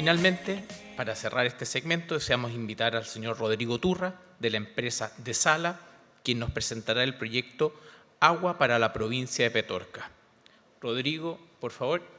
finalmente, para cerrar este segmento, deseamos invitar al señor Rodrigo Turra, de la empresa Desala, quien nos presentará el proyecto Agua para la provincia de Petorca. Rodrigo, por favor.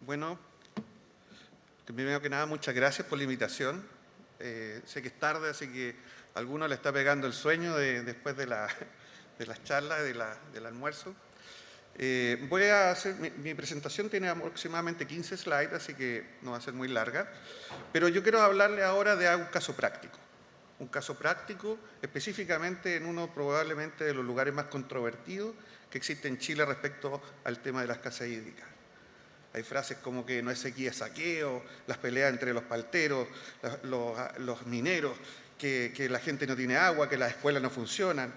Bueno, primero que nada, muchas gracias por la invitación. Sé que es tarde, así que a algunos le está pegando el sueño después de las charlas, del almuerzo. Voy a hacer, mi presentación tiene aproximadamente 15 slides, así que no va a ser muy larga, pero yo quiero hablarle ahora de un caso práctico. Un caso práctico específicamente en uno probablemente de los lugares más controvertidos que existe en Chile respecto al tema de la escasez hídrica. Hay frases como que no es sequía, es saqueo, las peleas entre los palteros, los mineros, que la gente no tiene agua, que las escuelas no funcionan,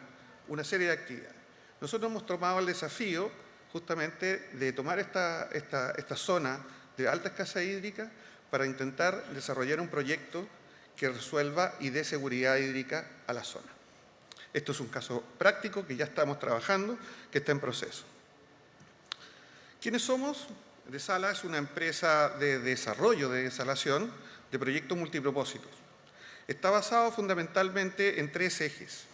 una serie de actividades. Nosotros hemos tomado el desafío justamente de tomar esta zona de alta escasez hídrica para intentar desarrollar un proyecto que resuelva y dé seguridad hídrica a la zona. Esto es un caso práctico que ya estamos trabajando, que está en proceso. ¿Quiénes somos? Desala es una empresa de desarrollo de desalación de proyectos multipropósitos. Está basado fundamentalmente en 3 ejes.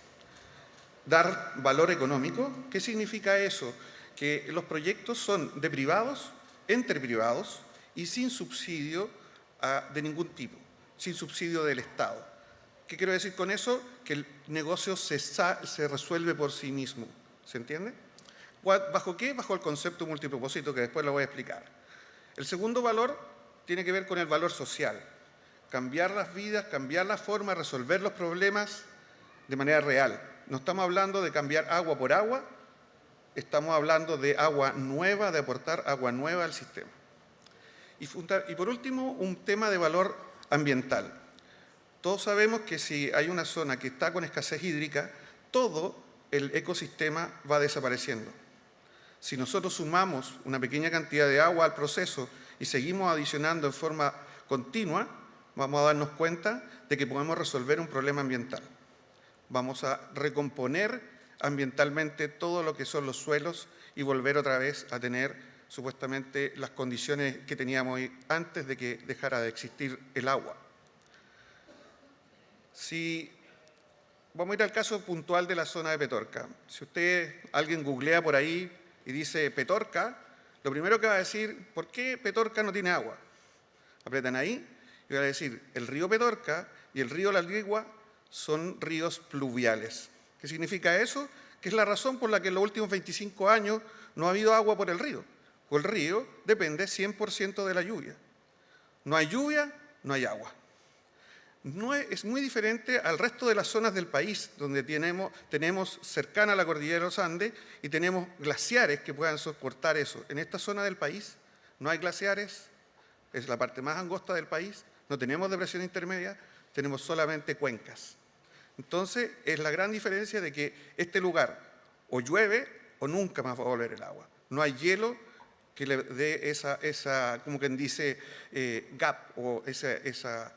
Dar valor económico. ¿Qué significa eso? Que los proyectos son de privados, entre privados y sin subsidio de ningún tipo, sin subsidio del Estado. ¿Qué quiero decir con eso? Que el negocio se resuelve por sí mismo. ¿Se entiende? ¿Bajo qué? Bajo el concepto multipropósito que después lo voy a explicar. El segundo valor tiene que ver con el valor social. Cambiar las vidas, cambiar la forma de resolver los problemas de manera real. No estamos hablando de cambiar agua por agua, estamos hablando de agua nueva, de aportar agua nueva al sistema. Y por último, un tema de valor ambiental. Todos sabemos que si hay una zona que está con escasez hídrica, todo el ecosistema va desapareciendo. Si nosotros sumamos una pequeña cantidad de agua al proceso y seguimos adicionando en forma continua, vamos a darnos cuenta de que podemos resolver un problema ambiental. Vamos a recomponer ambientalmente todo lo que son los suelos y volver otra vez a tener supuestamente las condiciones que teníamos antes de que dejara de existir el agua. Vamos a ir al caso puntual de la zona de Petorca. Si alguien googlea por ahí y dice Petorca, lo primero que va a decir, ¿por qué Petorca no tiene agua? Apretan ahí y van a decir, el río Petorca y el río La Ligua son ríos pluviales. ¿Qué significa eso? Que es la razón por la que en los últimos 25 años no ha habido agua por el río. Porque el río depende 100% de la lluvia. No hay lluvia, no hay agua. Es muy diferente al resto de las zonas del país, donde tenemos cercana a la cordillera de los Andes y tenemos glaciares que puedan soportar eso. En esta zona del país no hay glaciares, es la parte más angosta del país, no tenemos depresión intermedia, tenemos solamente cuencas. Entonces, es la gran diferencia de que este lugar o llueve o nunca más va a volver el agua. No hay hielo que le dé esa como quien dice, gap o esa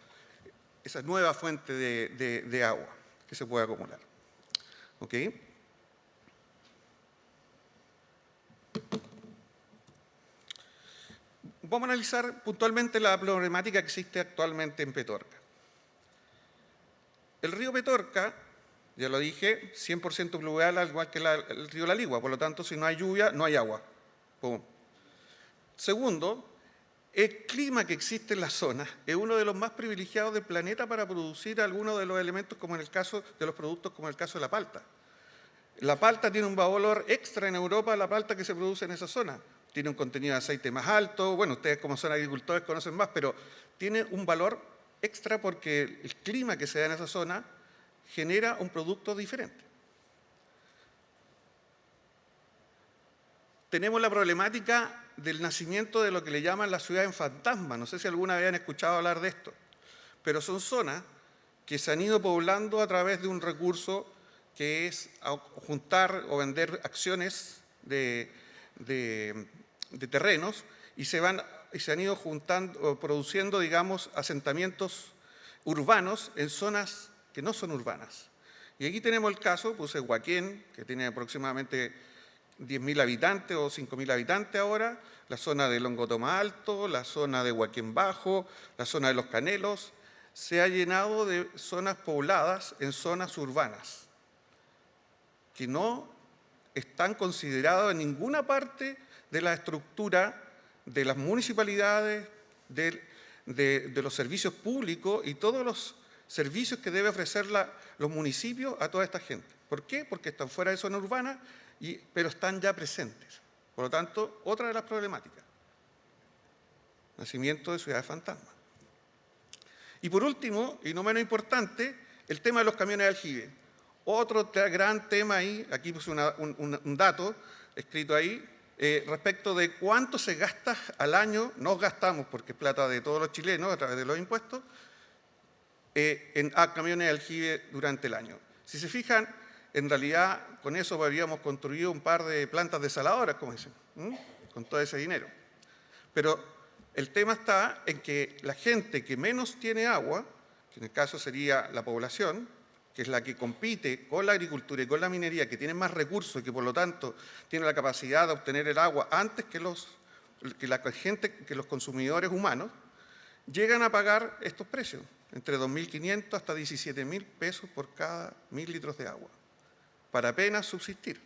nueva fuente de agua que se puede acumular. ¿Ok? Vamos a analizar puntualmente la problemática que existe actualmente en Petorca. El río Petorca, ya lo dije, 100% pluvial, al igual que el río La Ligua, por lo tanto, si no hay lluvia, no hay agua. ¡Pum! Segundo, el clima que existe en la zona es uno de los más privilegiados del planeta para producir algunos de los elementos, como en el caso de los productos, como en el caso de la palta. La palta tiene un valor extra en Europa, la palta que se produce en esa zona. Tiene un contenido de aceite más alto, bueno, ustedes como son agricultores conocen más, pero tiene un valor extra porque el clima que se da en esa zona genera un producto diferente. Tenemos la problemática del nacimiento de lo que le llaman la ciudad en fantasma. No sé si alguna vez han escuchado hablar de esto, pero son zonas que se han ido poblando a través de un recurso que es juntar o vender acciones de terrenos y se han ido juntando, produciendo, digamos, asentamientos urbanos en zonas que no son urbanas. Y aquí tenemos el caso, puse Huaquén, que tiene aproximadamente 10.000 habitantes o 5.000 habitantes ahora, la zona de Longotoma Alto, la zona de Huaquén Bajo, la zona de Los Canelos, se ha llenado de zonas pobladas en zonas urbanas, que no están consideradas en ninguna parte de la estructura de las municipalidades, de los servicios públicos y todos los servicios que debe ofrecer los municipios a toda esta gente. ¿Por qué? Porque están fuera de zona urbana, pero están ya presentes. Por lo tanto, otra de las problemáticas. Nacimiento de ciudades fantasmas. Y por último, y no menos importante, el tema de los camiones de aljibe. Otro gran tema ahí, aquí puse un dato escrito ahí, respecto de cuánto se gasta al año, nos gastamos, porque es plata de todos los chilenos a través de los impuestos, en camiones de aljibe durante el año. Si se fijan, en realidad con eso habríamos construido un par de plantas desaladoras, como dicen, con todo ese dinero. Pero el tema está en que la gente que menos tiene agua, que en el caso sería la población, que es la que compite con la agricultura y con la minería, que tiene más recursos y que por lo tanto tiene la capacidad de obtener el agua antes que los consumidores humanos, llegan a pagar estos precios, entre 2.500 hasta 17.000 pesos por cada 1.000 litros de agua, para apenas subsistir.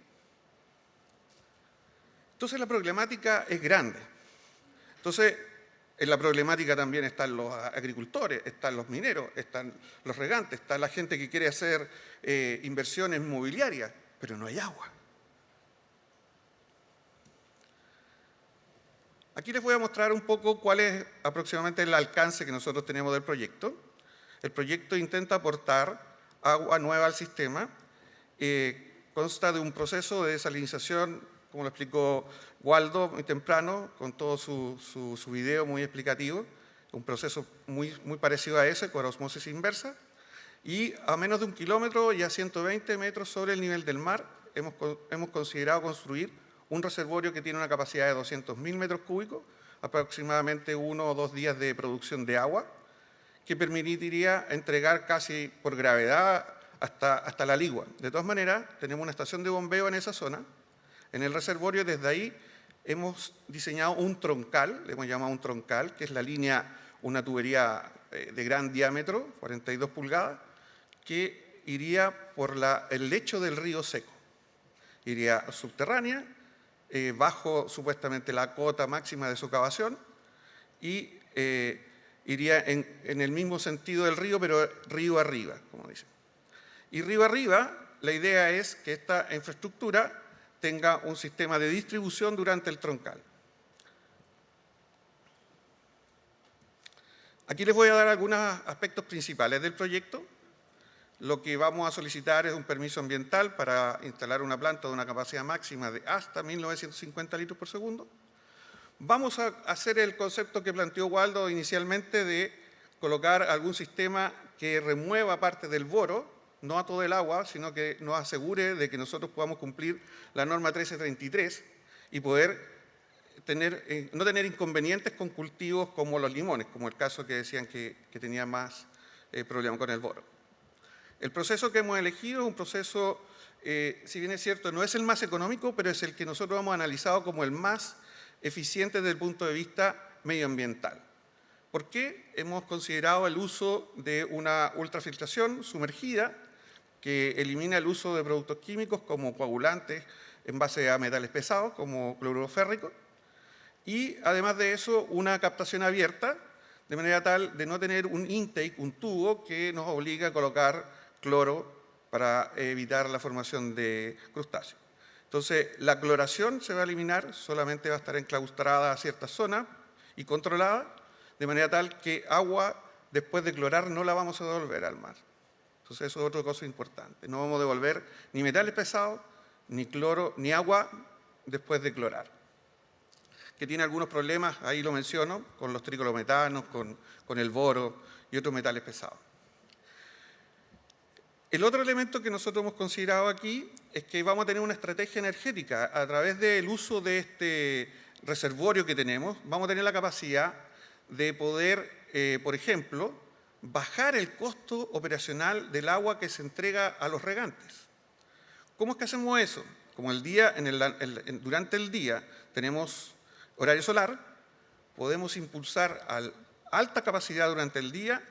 Entonces la problemática es grande. Entonces, en la problemática también están los agricultores, están los mineros, están los regantes, está la gente que quiere hacer inversiones inmobiliarias, pero no hay agua. Aquí les voy a mostrar un poco cuál es aproximadamente el alcance que nosotros tenemos del proyecto. El proyecto intenta aportar agua nueva al sistema, consta de un proceso de desalinización, como lo explicó Waldo muy temprano, con todo su video muy explicativo, un proceso muy parecido a ese, con osmosis inversa, y a menos de 1 kilómetro y a 120 metros sobre el nivel del mar hemos considerado construir un reservorio que tiene una capacidad de 200.000 metros cúbicos, aproximadamente 1 o 2 días de producción de agua, que permitiría entregar casi por gravedad hasta la Ligua. De todas maneras, tenemos una estación de bombeo en esa zona, en el reservorio. Desde ahí hemos diseñado un troncal, le hemos llamado un troncal, que es la línea, una tubería de gran diámetro, 42 pulgadas, que iría por el lecho del río Seco. Iría subterránea, bajo supuestamente la cota máxima de socavación, y iría en el mismo sentido del río, pero río arriba, como dicen. Y río arriba, la idea es que esta infraestructura tenga un sistema de distribución durante el troncal. Aquí les voy a dar algunos aspectos principales del proyecto. Lo que vamos a solicitar es un permiso ambiental para instalar una planta de una capacidad máxima de hasta 1.950 litros por segundo. Vamos a hacer el concepto que planteó Waldo inicialmente de colocar algún sistema que remueva parte del boro, no a todo el agua, sino que nos asegure de que nosotros podamos cumplir la norma 1333 y poder no tener inconvenientes con cultivos como los limones, como el caso que decían que tenía más problema con el boro. El proceso que hemos elegido es un proceso, si bien es cierto, no es el más económico, pero es el que nosotros hemos analizado como el más eficiente desde el punto de vista medioambiental. ¿Por qué? Hemos considerado el uso de una ultrafiltración sumergida que elimina el uso de productos químicos como coagulantes en base a metales pesados, como cloruro férrico, y además de eso, una captación abierta, de manera tal de no tener un intake, un tubo que nos obliga a colocar cloro para evitar la formación de crustáceos. Entonces, la cloración se va a eliminar, solamente va a estar enclaustrada a ciertas zonas y controlada, de manera tal que agua, después de clorar, no la vamos a devolver al mar. Entonces, eso es otra cosa importante. No vamos a devolver ni metales pesados, ni cloro, ni agua después de clorar. Que tiene algunos problemas, ahí lo menciono, con los triclorometanos, con el boro y otros metales pesados. El otro elemento que nosotros hemos considerado aquí es que vamos a tener una estrategia energética. A través del uso de este reservorio que tenemos, vamos a tener la capacidad de poder, por ejemplo, bajar el costo operacional del agua que se entrega a los regantes. ¿Cómo es que hacemos eso? Como durante el día tenemos horario solar, podemos impulsar a alta capacidad durante el día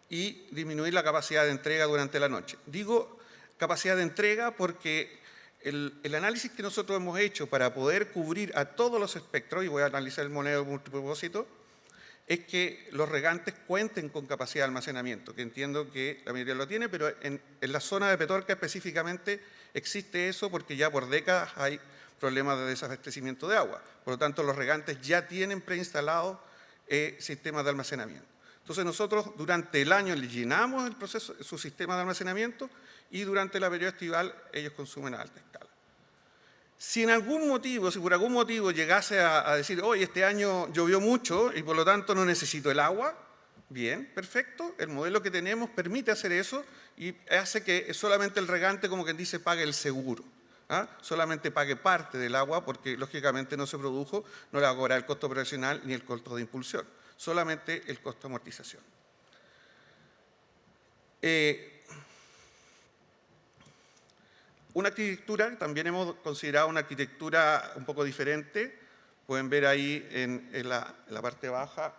y disminuir la capacidad de entrega durante la noche. Digo capacidad de entrega porque el análisis que nosotros hemos hecho para poder cubrir a todos los espectros, y voy a analizar el modelo multipropósito, es que los regantes cuenten con capacidad de almacenamiento, que entiendo que la mayoría lo tiene, pero en la zona de Petorca específicamente existe eso porque ya por décadas hay problemas de desabastecimiento de agua. Por lo tanto, los regantes ya tienen preinstalados sistemas de almacenamiento. Entonces, nosotros durante el año les llenamos el proceso, su sistema de almacenamiento y durante la periodo estival ellos consumen a alta escala. Si por algún motivo llegase a decir, hoy este año llovió mucho y por lo tanto no necesito el agua, bien, perfecto, el modelo que tenemos permite hacer eso y hace que solamente el regante, como quien dice, pague el seguro. Solamente pague parte del agua porque lógicamente no se produjo, no le va a cobrar el costo operacional ni el costo de impulsión, solamente el costo de amortización. Una arquitectura, también hemos considerado una arquitectura un poco diferente. Pueden ver ahí en la parte baja,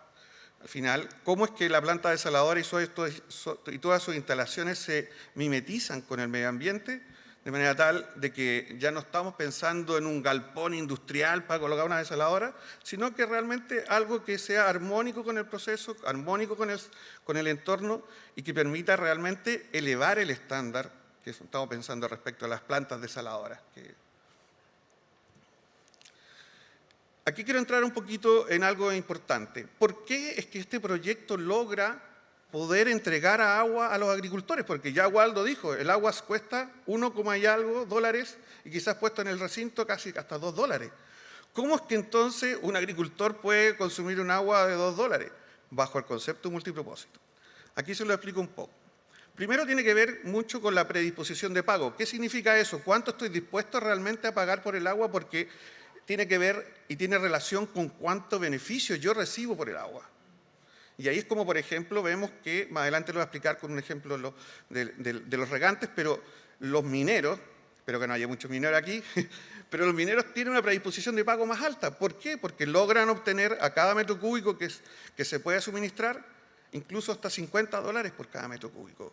al final, cómo es que la planta desaladora y todas sus instalaciones se mimetizan con el medio ambiente, de manera tal de que ya no estamos pensando en un galpón industrial para colocar una desaladora, sino que realmente algo que sea armónico con el proceso, armónico con el entorno y que permita realmente elevar el estándar que estamos pensando respecto a las plantas desaladoras. Aquí quiero entrar un poquito en algo importante. ¿Por qué es que este proyecto logra poder entregar agua a los agricultores? Porque ya Waldo dijo, el agua cuesta 1, y algo dólares y quizás puesto en el recinto casi hasta $2. ¿Cómo es que entonces un agricultor puede consumir un agua de $2? Bajo el concepto multipropósito. Aquí se lo explico un poco. Primero tiene que ver mucho con la predisposición de pago. ¿Qué significa eso? ¿Cuánto estoy dispuesto realmente a pagar por el agua? Porque tiene que ver y tiene relación con cuánto beneficio yo recibo por el agua. Y ahí es como, por ejemplo, vemos que, más adelante lo voy a explicar con un ejemplo de los regantes, pero los mineros, espero que no haya muchos mineros aquí, pero los mineros tienen una predisposición de pago más alta. ¿Por qué? Porque logran obtener a cada metro cúbico que se pueda suministrar, incluso hasta $50 por cada metro cúbico.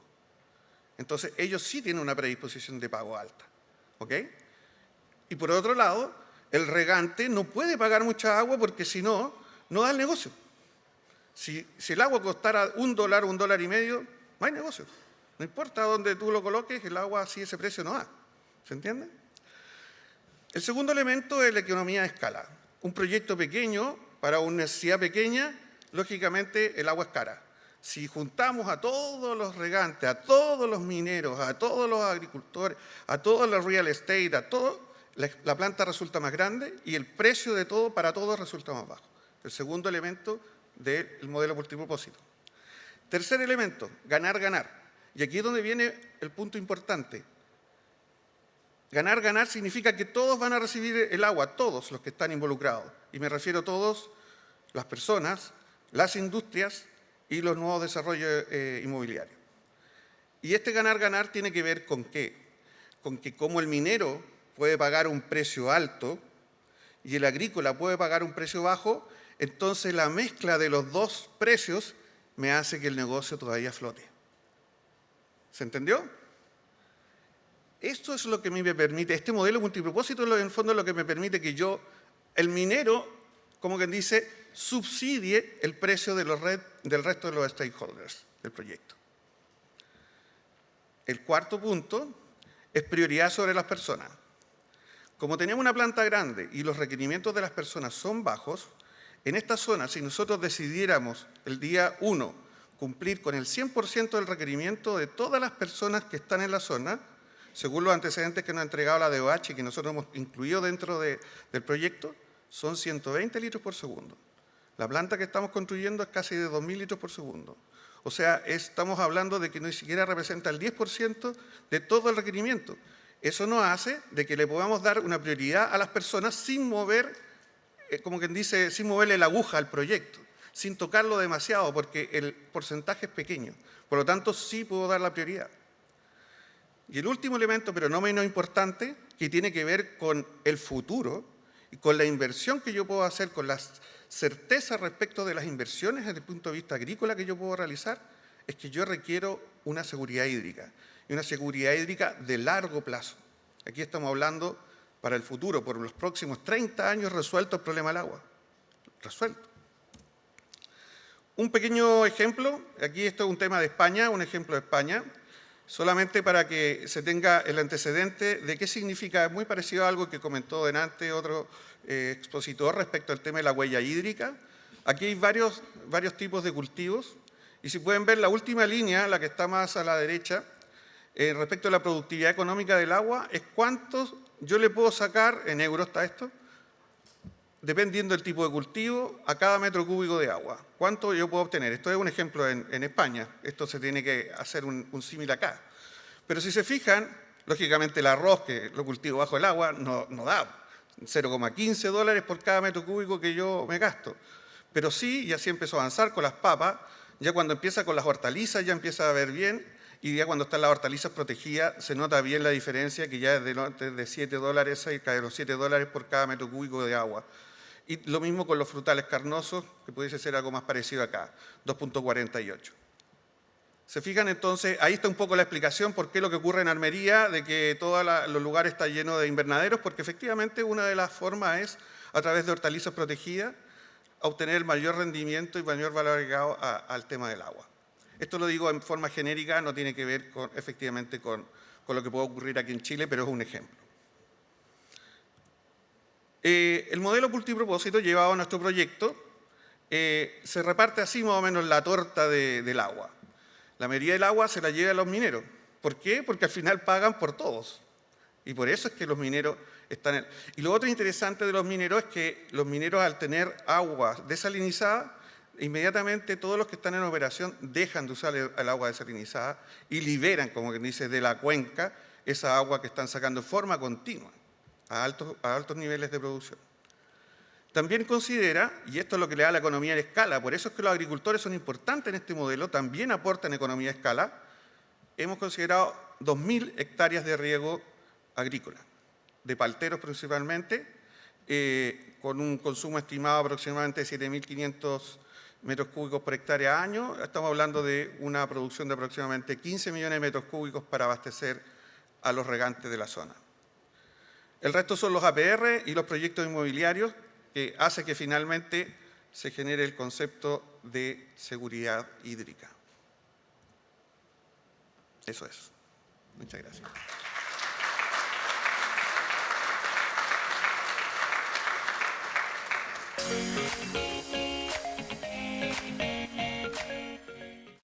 Entonces, ellos sí tienen una predisposición de pago alta. ¿Ok? Y por otro lado, el regante no puede pagar mucha agua porque si no, no da el negocio. Si el agua costara $1, $1.50, no hay negocio. No importa dónde tú lo coloques, el agua así ese precio no da. ¿Se entiende? El segundo elemento es la economía de escala. Un proyecto pequeño para una necesidad pequeña, lógicamente el agua es cara. Si juntamos a todos los regantes, a todos los mineros, a todos los agricultores, a todos los real estate, a todo, la planta resulta más grande y el precio de todo para todos resulta más bajo. El segundo elemento del modelo multipropósito. Tercer elemento, ganar, ganar. Y aquí es donde viene el punto importante. Ganar, ganar significa que todos van a recibir el agua, todos los que están involucrados. Y me refiero a todos, las personas, las industrias y los nuevos desarrollos inmobiliarios. Y este ganar, ganar tiene que ver con qué. Con que como el minero puede pagar un precio alto y el agrícola puede pagar un precio bajo, entonces la mezcla de los dos precios me hace que el negocio todavía flote. ¿Se entendió? Esto es lo que a mí me permite, este modelo multipropósito en el fondo es lo que me permite que yo, el minero, como quien dice, subsidie el precio del resto de los stakeholders del proyecto. El cuarto punto es prioridad sobre las personas. Como tenemos una planta grande y los requerimientos de las personas son bajos, en esta zona, si nosotros decidiéramos el día 1 cumplir con el 100% del requerimiento de todas las personas que están en la zona, según los antecedentes que nos ha entregado la DOH y que nosotros hemos incluido dentro del proyecto, son 120 litros por segundo. La planta que estamos construyendo es casi de 2.000 litros por segundo. O sea, estamos hablando de que ni siquiera representa el 10% de todo el requerimiento. Eso nos hace de que le podamos dar una prioridad a las personas sin mover, como quien dice, sin moverle la aguja al proyecto, sin tocarlo demasiado, porque el porcentaje es pequeño. Por lo tanto, sí puedo dar la prioridad. Y el último elemento, pero no menos importante, que tiene que ver con el futuro y con la inversión que yo puedo hacer, con las certezas respecto de las inversiones desde el punto de vista agrícola que yo puedo realizar, es que yo requiero una seguridad hídrica, y una seguridad hídrica de largo plazo. Aquí estamos hablando para el futuro, por los próximos 30 años resuelto el problema del agua. Resuelto. Un pequeño ejemplo, aquí esto es un tema de España, un ejemplo de España, solamente para que se tenga el antecedente de qué significa, es muy parecido a algo que comentó delante otro expositor respecto al tema de la huella hídrica. Aquí hay varios tipos de cultivos, y si pueden ver la última línea, la que está más a la derecha, respecto a la productividad económica del agua, es cuántos yo le puedo sacar, en euros está esto, dependiendo del tipo de cultivo, a cada metro cúbico de agua. ¿Cuánto yo puedo obtener? Esto es un ejemplo en España. Esto se tiene que hacer un símil acá. Pero si se fijan, lógicamente el arroz, que lo cultivo bajo el agua, no da 0,15 dólares por cada metro cúbico que yo me gasto. Pero sí, y así empezó a avanzar con las papas, ya cuando empieza con las hortalizas ya empieza a ver bien, y ya cuando están las hortalizas protegidas se nota bien la diferencia, que ya es de 7 dólares, cerca de los 7 dólares por cada metro cúbico de agua. Y lo mismo con los frutales carnosos, que pudiese ser algo más parecido acá, 2,48. ¿Se fijan entonces? Ahí está un poco la explicación por qué lo que ocurre en Almería, de que todos los lugares están llenos de invernaderos, porque efectivamente una de las formas es, a través de hortalizas protegidas, obtener el mayor rendimiento y mayor valor agregado al tema del agua. Esto lo digo en forma genérica, no tiene que ver efectivamente con lo que puede ocurrir aquí en Chile, pero es un ejemplo. El modelo multipropósito llevado a nuestro proyecto se reparte así más o menos la torta del agua. La mayoría del agua se la lleva a los mineros. ¿Por qué? Porque al final pagan por todos. Y por eso es que los mineros están... Y lo otro interesante de los mineros es que los mineros, al tener agua desalinizada, inmediatamente todos los que están en operación dejan de usar el agua desalinizada y liberan, como quien dice, de la cuenca esa agua que están sacando en forma continua a altos niveles de producción. También considera, y esto es lo que le da la economía de escala, por eso es que los agricultores son importantes en este modelo, también aportan economía de escala. Hemos considerado 2.000 hectáreas de riego agrícola, de palteros principalmente, con un consumo estimado aproximadamente de 7.500 metros cúbicos por hectárea año. Estamos hablando de una producción de aproximadamente 15 millones de metros cúbicos para abastecer a los regantes de la zona. El resto son los APR y los proyectos inmobiliarios, que hace que finalmente se genere el concepto de seguridad hídrica. Eso es. Muchas gracias.